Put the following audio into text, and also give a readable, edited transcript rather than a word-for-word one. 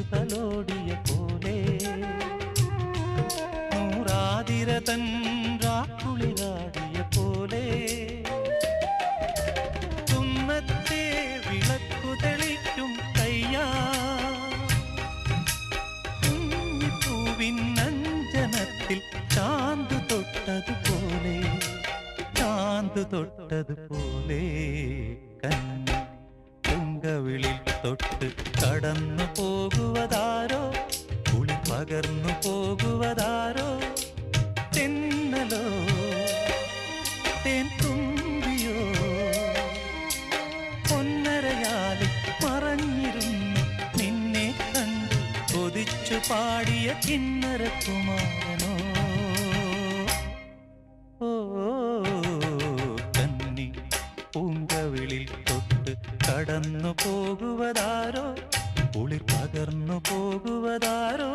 കാറ്റു തലോടിയ പോലെ നൂറാതിരതൻ രാക്കുളിരാടിയ പോലെ കുന്നത്തെ വിളക്കു തെളിക്കും കയ്യാ കുഞ്ഞിപ്പൂവിനഞ്ജനത്തിൽ ചാന്തു തൊട്ടതുപോലെ കന്നി പൂങ്കവിളിൽ തൊട്ട് കടന്നു പോകുവതാരോ കുളി പകർന്നു പോകുവതാരോ തെന്നലോ തേൻ തുമ്പിയോ പൊന്നരയാലിൽ മറഞ്ഞിരുന്നു നിന്നെ കണ്ടു കൊതിച്ചു പാടിയ കിന്നരകുമാരനോ പൂങ്കവിളിൽ തൊട്ട് കടന്നു പോകുവതാരോ കുളിർ പകർന്നു പോകുവതാരോ